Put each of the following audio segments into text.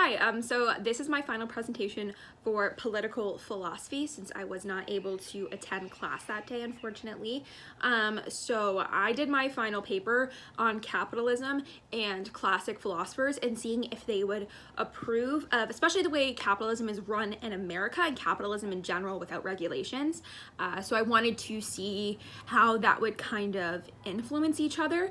Hi, so this is my final presentation for political philosophy since I was not able to attend class that day, unfortunately. So I did my final paper on capitalism and classic philosophers and seeing if they would approve of, especially the way capitalism is run in America and capitalism in general without regulations. So I wanted to see how that would kind of influence each other.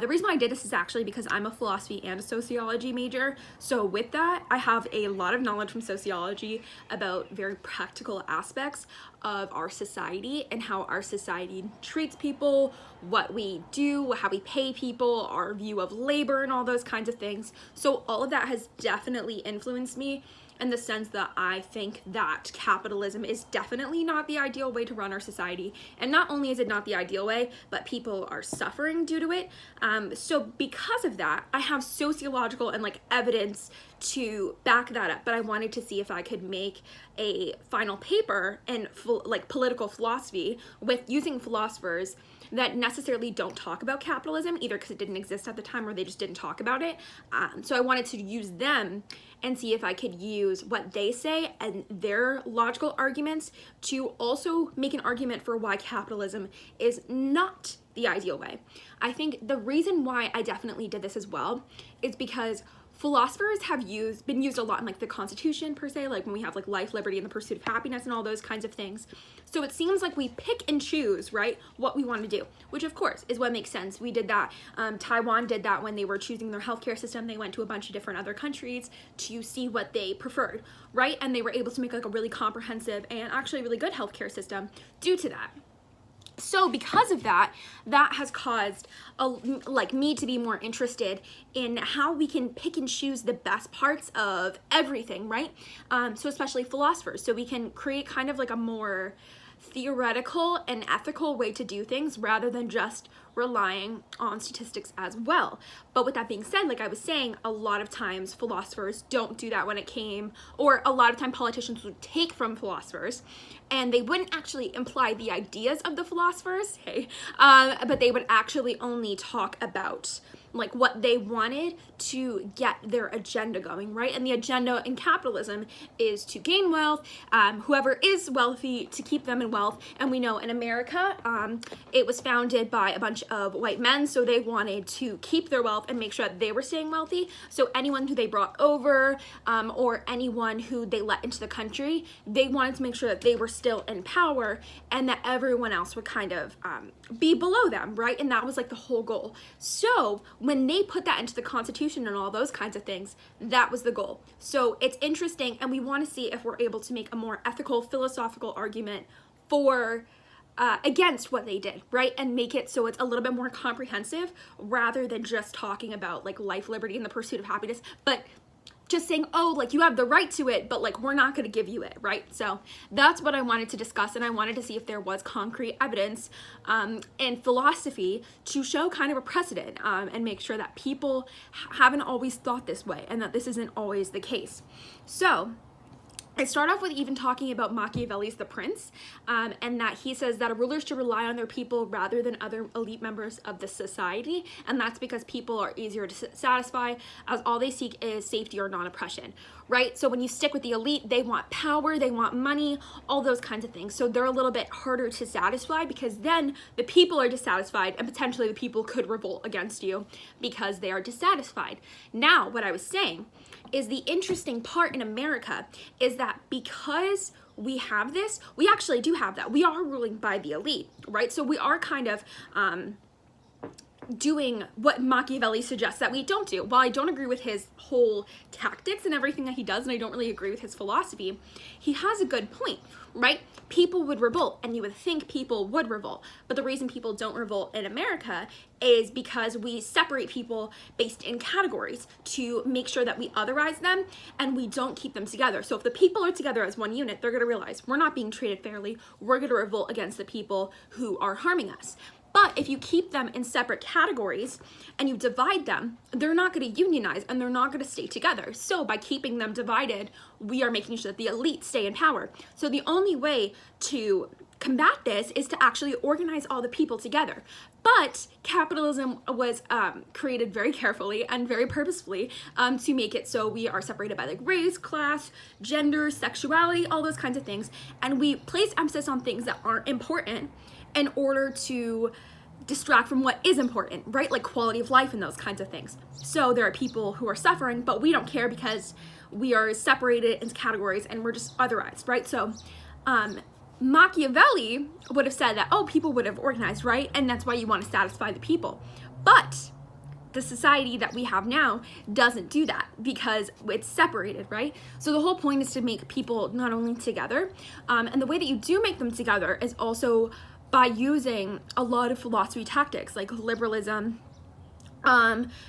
The reason why I did this is actually because I'm a philosophy and a sociology major. So with that, I have a lot of knowledge from sociology about very practical aspects of our society and how our society treats people, what we do, how we pay people, our view of labor and all those kinds of things. So all of that has definitely influenced me in the sense that I think that capitalism is definitely not the ideal way to run our society. And not only is it not the ideal way, but people are suffering due to it. So because of that, I have sociological and evidence to back that up. But I wanted to see if I could make a final paper in political philosophy with using philosophers that necessarily don't talk about capitalism, either because it didn't exist at the time or they just didn't talk about it. So I wanted to use them and see if I could use what they say and their logical arguments to also make an argument for why capitalism is not the ideal way. I think the reason why I definitely did this as well is because philosophers have been used a lot in the Constitution per se, when we have life, liberty, and the pursuit of happiness and all those kinds of things. So it seems like we pick and choose, right, what we want to do, which of course is what makes sense. We did that. Taiwan did that when they were choosing their healthcare system. They went to a bunch of different other countries to see what they preferred, right? And they were able to make a really comprehensive and actually really good healthcare system due to that. So because of that, that has caused me to be more interested in how we can pick and choose the best parts of everything, right? So especially philosophers, so we can create kind of a more theoretical and ethical way to do things rather than just relying on statistics as well. But with that being said, like I was saying, a lot of times philosophers don't do that when it came, or a lot of time politicians would take from philosophers and they wouldn't actually imply the ideas of the philosophers, but they would actually only talk about what they wanted to get their agenda going, right? And the agenda in capitalism is to gain wealth, whoever is wealthy to keep them in wealth. And we know in America, it was founded by a bunch of white men, so they wanted to keep their wealth and make sure that they were staying wealthy. So anyone who they brought over, or anyone who they let into the country, they wanted to make sure that they were still in power and that everyone else would kind of be below them, right? And that was the whole goal. So when they put that into the Constitution and all those kinds of things, that was the goal. So it's interesting, and we want to see if we're able to make a more ethical, philosophical argument for against what they did, right? And make it so it's a little bit more comprehensive rather than just talking about life, liberty, and the pursuit of happiness, but just saying, oh, you have the right to it, but we're not going to give you it, right? So that's what I wanted to discuss, and I wanted to see if there was concrete evidence in philosophy to show kind of a precedent and make sure that people haven't always thought this way and that this isn't always the case. So I start off with even talking about Machiavelli's The Prince, and that he says that a ruler should rely on their people rather than other elite members of the society, and that's because people are easier to satisfy as all they seek is safety or non-oppression, right? So when you stick with the elite, they want power, they want money, all those kinds of things. So they're a little bit harder to satisfy because then the people are dissatisfied and potentially the people could revolt against you because they are dissatisfied. Now, what I was saying is the interesting part in America is that because we have this, we actually do have that. We are ruling by the elite, right? So we are kind of doing what Machiavelli suggests that we don't do. While I don't agree with his whole tactics and everything that he does, and I don't really agree with his philosophy, he has a good point, right? People would revolt, and you would think people would revolt. But the reason people don't revolt in America is because we separate people based in categories to make sure that we otherize them and we don't keep them together. So if the people are together as one unit, they're going to realize we're not being treated fairly. We're going to revolt against the people who are harming us. But if you keep them in separate categories and you divide them, they're not going to unionize and they're not going to stay together. So by keeping them divided, we are making sure that the elite stay in power. So the only way to combat this is to actually organize all the people together. But capitalism was created very carefully and very purposefully to make it so we are separated by like race, class, gender, sexuality, all those kinds of things. And we place emphasis on things that aren't important in order to distract from what is important, right? Like quality of life and those kinds of things. So there are people who are suffering, but we don't care because we are separated into categories and we're just otherized, right? So Machiavelli would have said that, oh, people would have organized, right? And that's why you want to satisfy the people. But the society that we have now doesn't do that because it's separated, right? So the whole point is to make people not only together, and the way that you do make them together is also by using a lot of philosophy tactics like liberalism,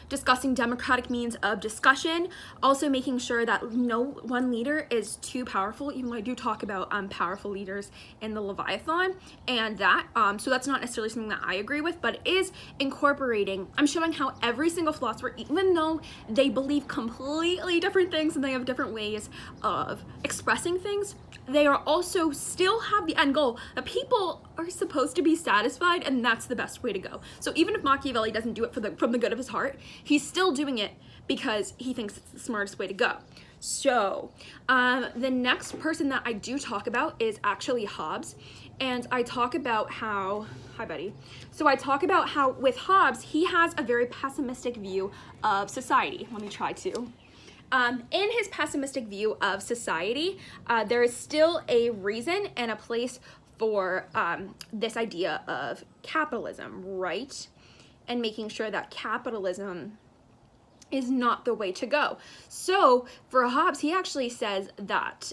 discussing democratic means of discussion, also making sure that no one leader is too powerful, even though I do talk about powerful leaders in the Leviathan and that, so that's not necessarily something that I agree with, but it is incorporating, I'm showing how every single philosopher, even though they believe completely different things and they have different ways of expressing things, they are also still have the end goal that people are supposed to be satisfied, and that's the best way to go. So even if Machiavelli doesn't do it from the good of his heart, he's still doing it because he thinks it's the smartest way to go. So the next person that I do talk about is actually Hobbes, and I talk about how, hi buddy, so I talk about how with Hobbes, he has a very pessimistic view of society. Let me try to. In his pessimistic view of society, there is still a reason and a place for this idea of capitalism, right? And making sure that capitalism is not the way to go. So for Hobbes, he actually says that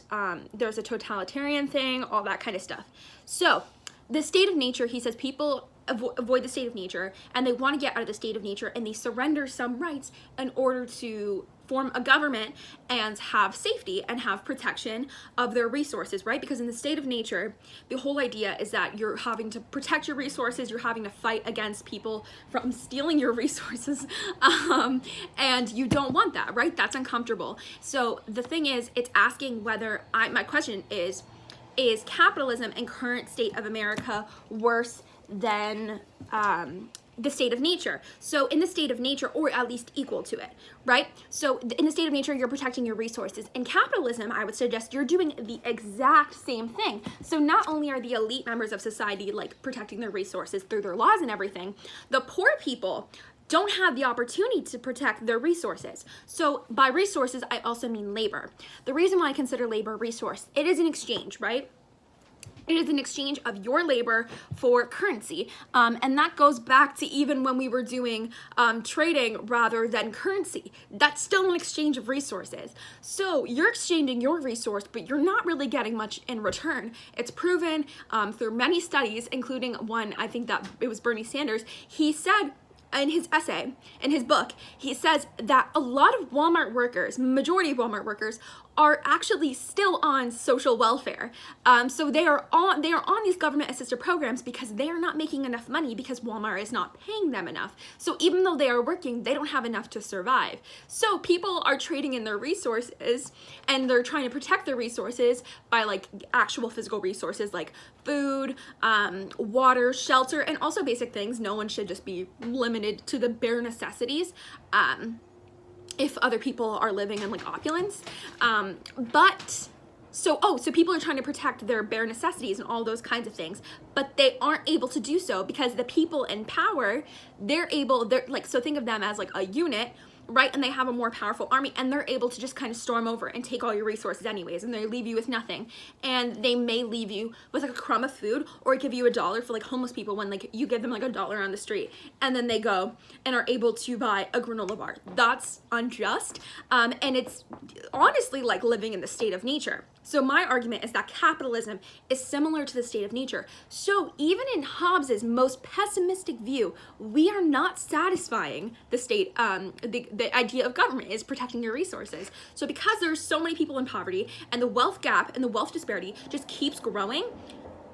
there's a totalitarian thing, all that kind of stuff. So the state of nature, he says people avoid the state of nature and they want to get out of the state of nature and they surrender some rights in order to form a government and have safety and have protection of their resources, right? Because in the state of nature, the whole idea is that you're having to protect your resources, you're having to fight against people from stealing your resources, and you don't want that, right? That's uncomfortable. So the thing is, it's asking whether, my question is capitalism and current state of America worse than the state of nature? So in the state of nature, or at least equal to it, right? So in the state of nature, you're protecting your resources. In capitalism, I would suggest you're doing the exact same thing. So not only are the elite members of society like protecting their resources through their laws and everything, the poor people don't have the opportunity to protect their resources. So by resources, I also mean labor. The reason why I consider labor a resource, it is an exchange, right? It is an exchange of your labor for currency. And that goes back to even when we were doing trading rather than currency. That's still an exchange of resources. So you're exchanging your resource, but you're not really getting much in return. It's proven through many studies, including one, I think that it was Bernie Sanders. He said in his essay, in his book, he says that a lot of Walmart workers, majority of Walmart workers, are actually still on social welfare. So they are on these government assisted programs because they are not making enough money because Walmart is not paying them enough. So even though they are working, they don't have enough to survive. So people are trading in their resources and they're trying to protect their resources by like actual physical resources like food, water, shelter, and also basic things. No one should just be limited to the bare necessities. If other people are living in like opulence, so people are trying to protect their bare necessities and all those kinds of things, but they aren't able to do so because the people in power, they're like, so think of them as like a unit, right? And they have a more powerful army and they're able to just kind of storm over and take all your resources anyways, and they leave you with nothing. And they may leave you with like a crumb of food or give you $1 for like homeless people when like you give them like $1 on the street and then they go and are able to buy a granola bar. That's unjust. And it's honestly like living in the state of nature. So my argument is that capitalism is similar to the state of nature. So even in Hobbes's most pessimistic view, we are not satisfying the state, the idea of government is protecting your resources. So because there's so many people in poverty and the wealth gap and the wealth disparity just keeps growing,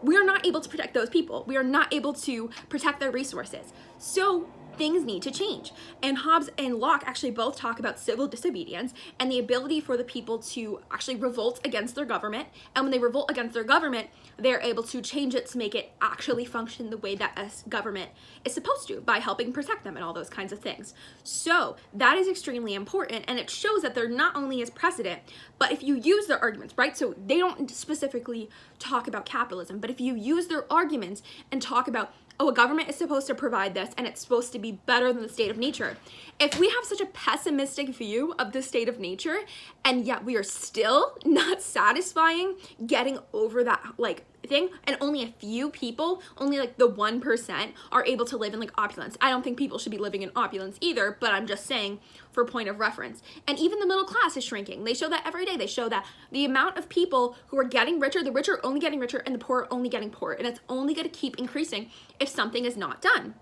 we are not able to protect those people. We are not able to protect their resources. So things need to change. And Hobbes and Locke actually both talk about civil disobedience and the ability for the people to actually revolt against their government. And when they revolt against their government, they're able to change it to make it actually function the way that a government is supposed to, by helping protect them and all those kinds of things. So that is extremely important, and it shows that they're not only as precedent, but if you use their arguments, right? So they don't specifically talk about capitalism, but if you use their arguments and talk about, oh, a government is supposed to provide this and it's supposed to be better than the state of nature. If we have such a pessimistic view of the state of nature, and yet we are still not satisfying getting over that like thing, and only a few people, only like the 1% are able to live in like opulence. I don't think people should be living in opulence either, but I'm just saying for point of reference. And even the middle class is shrinking. They show that every day. They show that the amount of people who are getting richer, the rich are only getting richer and the poor are only getting poorer. And it's only going to keep increasing if something is not done,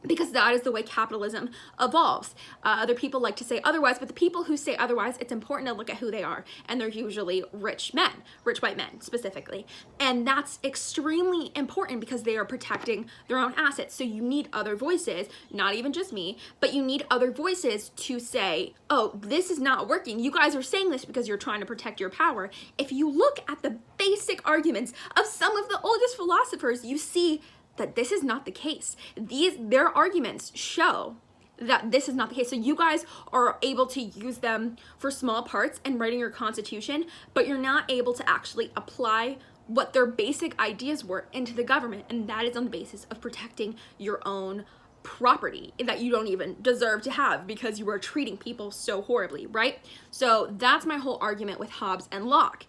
because that is the way capitalism evolves. Other people like to say otherwise, but the people who say otherwise, it's important to look at who they are. And they're usually rich men, rich white men specifically. And that's extremely important because they are protecting their own assets. So you need other voices, not even just me, but you need other voices to say, oh, this is not working. You guys are saying this because you're trying to protect your power. If you look at the basic arguments of some of the oldest philosophers, you see that this is not the case. Their arguments show that this is not the case. So you guys are able to use them for small parts and writing your constitution, but you're not able to actually apply what their basic ideas were into the government, and that is on the basis of protecting your own property that you don't even deserve to have because you are treating people so horribly, right? So that's my whole argument with Hobbes and Locke.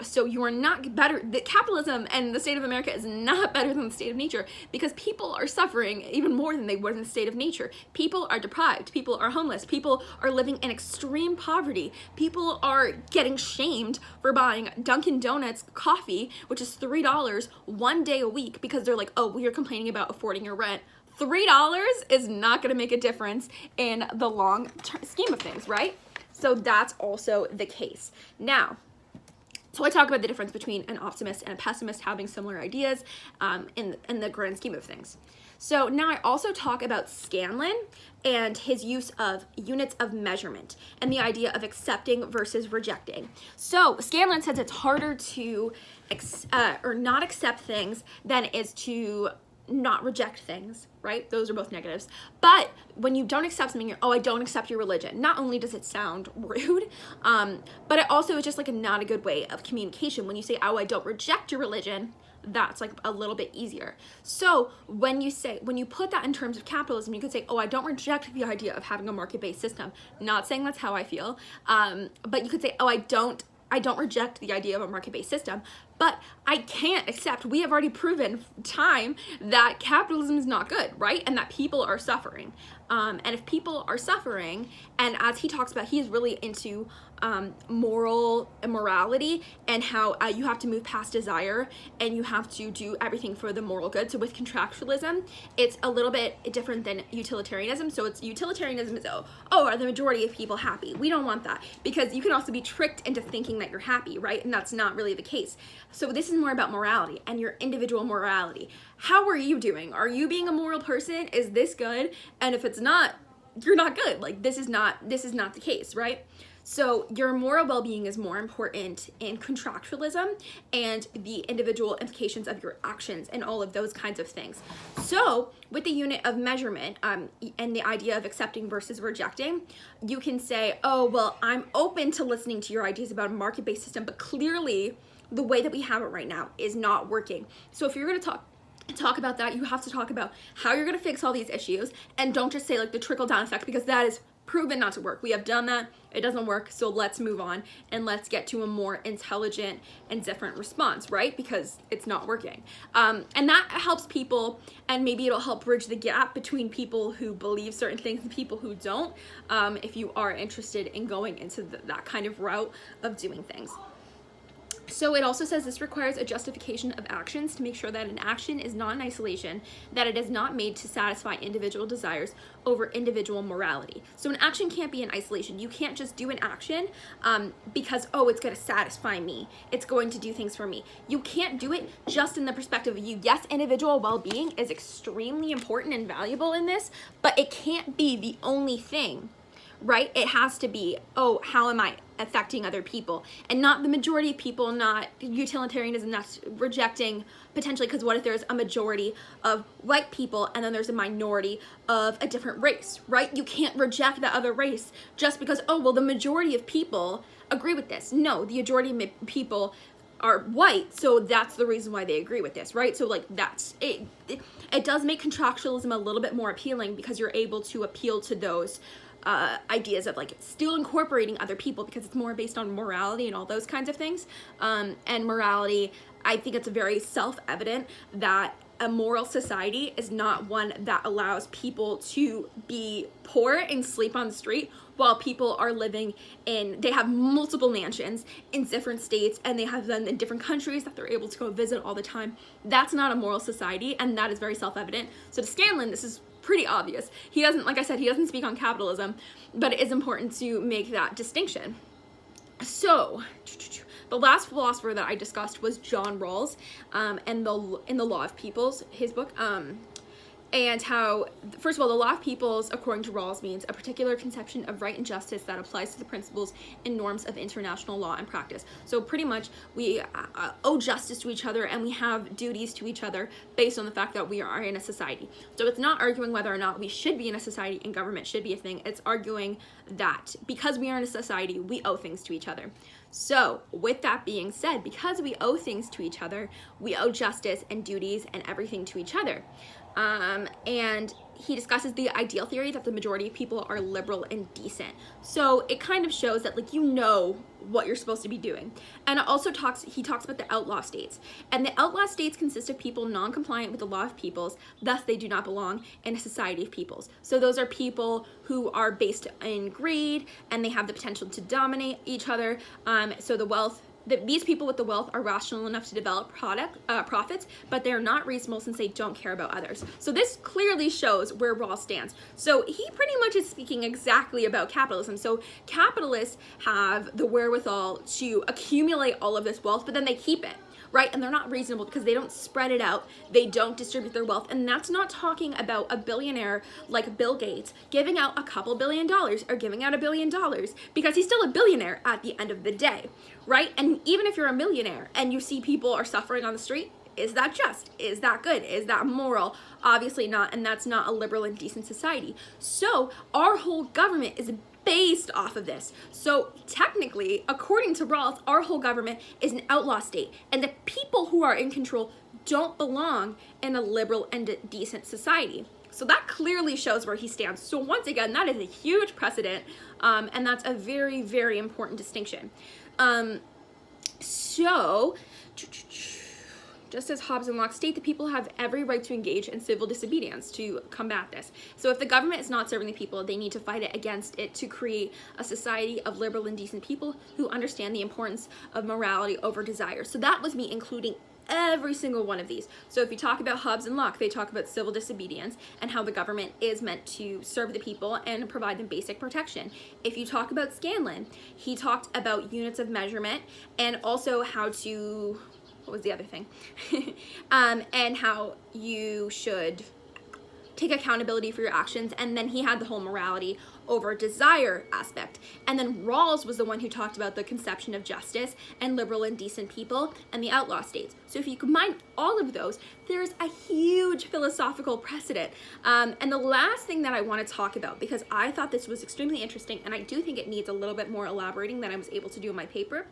So you are not better, the capitalism and the state of America is not better than the state of nature, because people are suffering even more than they would in the state of nature. People are deprived, people are homeless, people are living in extreme poverty, people are getting shamed for buying Dunkin' Donuts coffee, which is $3 one day a week, because they're like, oh, well, you're complaining about affording your rent. $3 is not going to make a difference in the long scheme of things, right? So that's also the case. Now, so I talk about the difference between an optimist and a pessimist having similar ideas in the grand scheme of things. So now I also talk about Shae-lyn and his use of units of measurement and the idea of accepting versus rejecting. So Shae-lyn says it's harder to or not accept things than it is to not reject things, right? Those are both negatives. But when you don't accept something, you're, oh, I don't accept your religion. Not only does it sound rude, but it also is just like not a good way of communication. When you say, oh, I don't reject your religion, that's like a little bit easier. So when you put that in terms of capitalism, you could say, oh, I don't reject the idea of having a market-based system. Not saying that's how I feel, but you could say, oh, I don't reject the idea of a market-based system, but I can't accept, we have already proven time that capitalism is not good, right? And that people are suffering. And if people are suffering, and as he talks about, he is really into moral immorality and how you have to move past desire and you have to do everything for the moral good. So with contractualism, it's a little bit different than utilitarianism. So it's utilitarianism is, oh, are the majority of people happy? We don't want that, because you can also be tricked into thinking that you're happy, right? And that's not really the case. So this is more about morality and your individual morality. How are you doing? Are you being a moral person? Is this good? And if it's not, you're not good. Like this is not the case, right? So your moral well-being is more important in contractualism and the individual implications of your actions and all of those kinds of things. So with the unit of measurement and the idea of accepting versus rejecting, you can say, oh, well, I'm open to listening to your ideas about a market-based system, but clearly the way that we have it right now is not working. So if you're going to talk about that, you have to talk about how you're going to fix all these issues, and don't just say like the trickle-down effect, because that is proven not to work. We have done that. It doesn't work. So let's move on and let's get to a more intelligent and different response, right? Because it's not working. And that helps people, and maybe it'll help bridge the gap between people who believe certain things and people who don't, if you are interested in going into that kind of route of doing things. So it also says this requires a justification of actions to make sure that an action is not in isolation, that it is not made to satisfy individual desires over individual morality. So an action can't be in isolation. You can't just do an action because, oh, it's going to satisfy me. It's going to do things for me. You can't do it just in the perspective of you. Yes, individual well-being is extremely important and valuable in this, but it can't be the only thing, right? It has to be, oh, how am I affecting other people, and not the majority of people, not utilitarianism that's rejecting potentially, because what if there's a majority of white people and then there's a minority of a different race, right? You can't reject the other race just because, oh, well, the majority of people agree with this. No, the majority of people are white, so that's the reason why they agree with this, right? So like that's it. It does make contractualism a little bit more appealing because you're able to appeal to those ideas of like still incorporating other people, because it's more based on morality and all those kinds of things. And morality, I think it's very self-evident that a moral society is not one that allows people to be poor and sleep on the street while people are living in, they have multiple mansions in different states and they have them in different countries that they're able to go visit all the time. That's not a moral society, and that is very self-evident. So to Shae-lyn, this is pretty obvious. He doesn't, like I said, he doesn't speak on capitalism, but it is important to make that distinction. So the last philosopher that I discussed was John Rawls, and in the Law of Peoples, his book, and how, first of all, the Law of Peoples, according to Rawls, means a particular conception of right and justice that applies to the principles and norms of international law and practice. So pretty much we owe justice to each other, and we have duties to each other based on the fact that we are in a society. So it's not arguing whether or not we should be in a society and government should be a thing. It's arguing that because we are in a society, we owe things to each other. So with that being said, because we owe things to each other, we owe justice and duties and everything to each other. And he discusses the ideal theory that the majority of people are liberal and decent. So it kind of shows that, like, you know what you're supposed to be doing. And it also he talks about the outlaw states. And the outlaw states consist of people non-compliant with the law of peoples, thus they do not belong in a society of peoples. So those are people who are based in greed and they have the potential to dominate each other. So the wealth, these people with the wealth are rational enough to develop profits, but they're not reasonable since they don't care about others. So this clearly shows where Rawls stands. So he pretty much is speaking exactly about capitalism. So capitalists have the wherewithal to accumulate all of this wealth, but then they keep it, right? And they're not reasonable because they don't spread it out, they don't distribute their wealth. And that's not talking about a billionaire like Bill Gates giving out a couple $1 billion or giving out $1 billion, because he's still a billionaire at the end of the day, right? And even if you're a millionaire and you see people are suffering on the street, is that just? Is that good? Is that moral? Obviously not, and that's not a liberal and decent society. So our whole government is based off of this. So technically, according to Rawls, our whole government is an outlaw state, and the people who are in control don't belong in a liberal and decent society. So that clearly shows where he stands. So once again, that is a huge precedent, and that's a very, very important distinction. So just as Hobbes and Locke state, the people have every right to engage in civil disobedience to combat this. So if the government is not serving the people, they need to fight it against it to create a society of liberal and decent people who understand the importance of morality over desire. So that was me including every single one of these. So if you talk about Hobbes and Locke, they talk about civil disobedience and how the government is meant to serve the people and provide them basic protection. If you talk about Shae-lyn, he talked about units of measurement and also how to, what was the other thing? And how you should take accountability for your actions. And then he had the whole morality over desire aspect. And then Rawls was the one who talked about the conception of justice and liberal and decent people and the outlaw states. So if you combine all of those, there's a huge philosophical precedent. And the last thing that I want to talk about, because I thought this was extremely interesting, and I do think it needs a little bit more elaborating than I was able to do in my paper,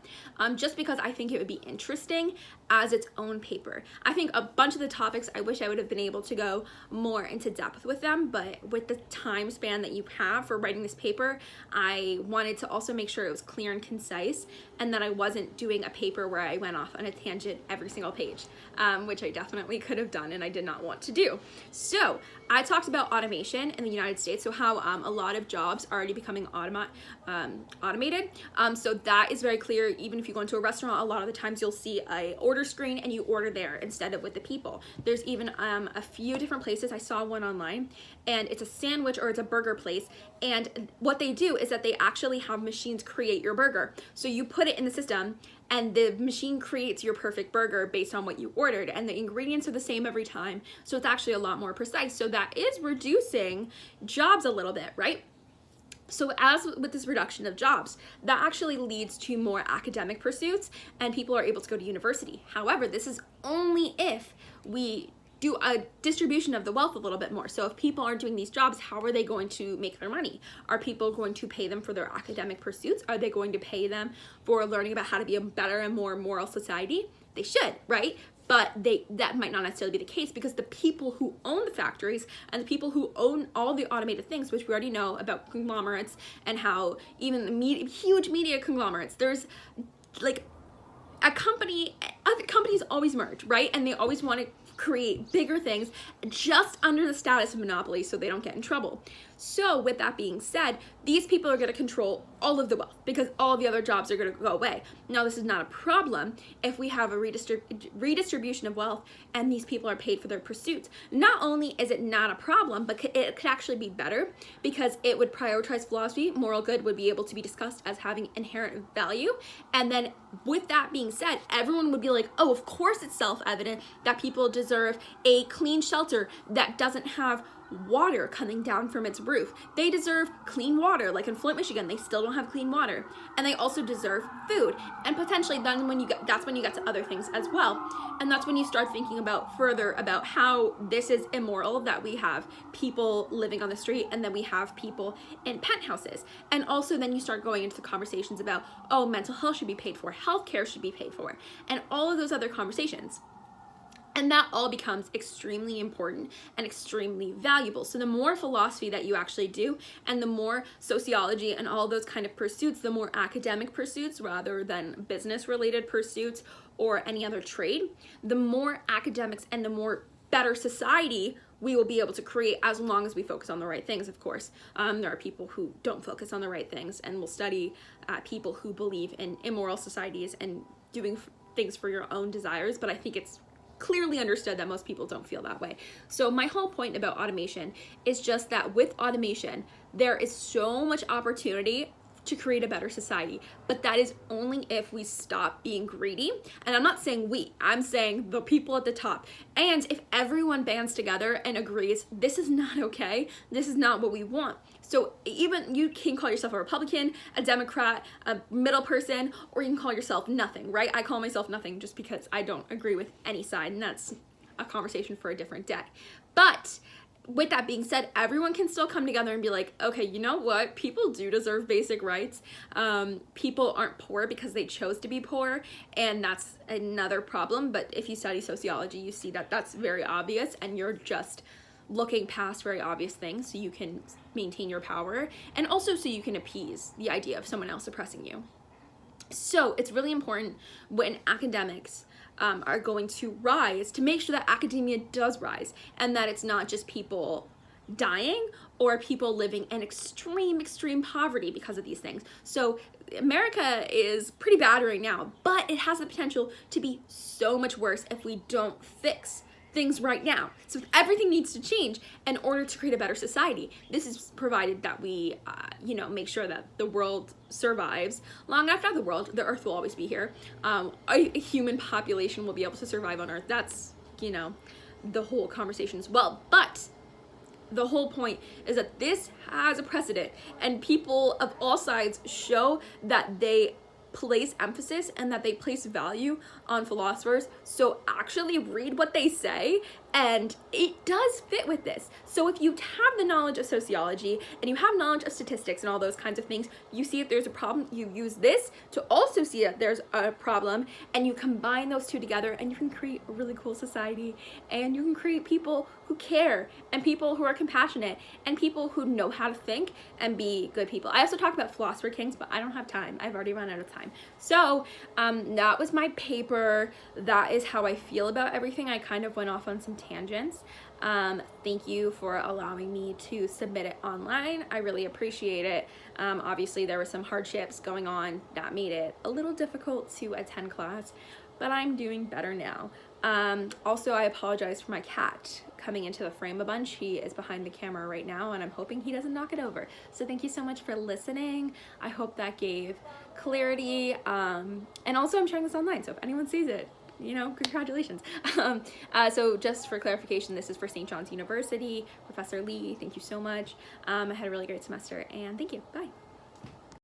just because I think it would be interesting as its own paper. I think a bunch of the topics, I wish I would have been able to go more into depth with them, but with the time span that you have for writing this paper, I wanted to also make sure it was clear and concise, and that I wasn't doing a paper where I went off on a tangent every single page, which I definitely could have done and I did not want to do. So I talked about automation in the United States, so how a lot of jobs are already becoming automated. So that is very clear. Even if you go into a restaurant, a lot of the times you'll see a order screen and you order there instead of with the people. There's even a few different places. I saw one online, and it's a sandwich or it's a burger place, and what they do is that they actually have machines create your burger. So you put it in the system, and the machine creates your perfect burger based on what you ordered, and the ingredients are the same every time, so it's actually a lot more precise. So that is reducing jobs a little bit, right? So as with this reduction of jobs, that actually leads to more academic pursuits and people are able to go to university. However, this is only if we do a distribution of the wealth a little bit more. So if people aren't doing these jobs, how are they going to make their money? Are people going to pay them for their academic pursuits? Are they going to pay them for learning about how to be a better and more moral society? They should, right? But that might not necessarily be the case, because the people who own the factories and the people who own all the automated things, which we already know about conglomerates and how even the huge media conglomerates, there's like a company, other companies always merge, right? And they always want to create bigger things just under the status of monopoly so they don't get in trouble. So with that being said, these people are going to control all of the wealth because all the other jobs are going to go away. Now, this is not a problem if we have a redistribution of wealth and these people are paid for their pursuits. Not only is it not a problem, but it could actually be better because it would prioritize philosophy. Moral good would be able to be discussed as having inherent value. And then with that being said, everyone would be like, oh, of course it's self-evident that people deserve a clean shelter that doesn't have water coming down from its roof. They deserve clean water. Like in Flint, Michigan, they still don't have clean water. And they also deserve food. And potentially then that's when you get to other things as well. And that's when you start thinking about further about how this is immoral that we have people living on the street and then we have people in penthouses. And also then you start going into the conversations about, oh, mental health should be paid for, healthcare should be paid for, and all of those other conversations. And that all becomes extremely important and extremely valuable. So the more philosophy that you actually do and the more sociology and all those kind of pursuits, the more academic pursuits rather than business related pursuits or any other trade, the more academics and the more better society we will be able to create, as long as we focus on the right things, of course. There are people who don't focus on the right things and will study people who believe in immoral societies and doing things for your own desires, but I think it's clearly understood that most people don't feel that way. So my whole point about automation is just that with automation, there is so much opportunity to create a better society, but that is only if we stop being greedy. And I'm not saying we, I'm saying the people at the top. And if everyone bands together and agrees, this is not okay, this is not what we want. So even you can call yourself a Republican, a Democrat, a middle person, or you can call yourself nothing, right? I call myself nothing just because I don't agree with any side, and that's a conversation for a different day. But with that being said, everyone can still come together and be like, okay, you know what? People do deserve basic rights. People aren't poor because they chose to be poor, and that's another problem. But if you study sociology, you see that that's very obvious, and you're just looking past very obvious things so you can maintain your power, and also so you can appease the idea of someone else oppressing you. So it's really important when academics are going to rise to make sure that academia does rise and that it's not just people dying or people living in extreme poverty because of these things. So America is pretty bad right now, but it has the potential to be so much worse if we don't fix things right now. So everything needs to change in order to create a better society. This is provided that we, make sure that the world survives long after the world. The Earth will always be here. A human population will be able to survive on Earth. That's, the whole conversation as well. But the whole point is that this has a precedent, and people of all sides show that they place emphasis and that they place value on philosophers. So actually read what they say, and it does fit with this. So if you have the knowledge of sociology and you have knowledge of statistics and all those kinds of things, you see if there's a problem, you use this to also see if there's a problem, and you combine those two together and you can create a really cool society, and you can create people who care and people who are compassionate and people who know how to think and be good people. I also talked about philosopher kings, but I don't have time. I've already run out of time. time. So that was my paper. That is how I feel about everything. I kind of went off on some tangents. Thank you for allowing me to submit it online. I really appreciate it. Obviously there were some hardships going on that made it a little difficult to attend class, but I'm doing better now. Also, I apologize for my cat coming into the frame a bunch. He is behind the camera right now, and I'm hoping he doesn't knock it over. So thank you so much for listening. I hope that gave clarity. And also I'm sharing this online, so if anyone sees it, you know, congratulations. So just for clarification, this is for St. John's University. Professor Lee, thank you so much. I had a really great semester, and thank you. Bye.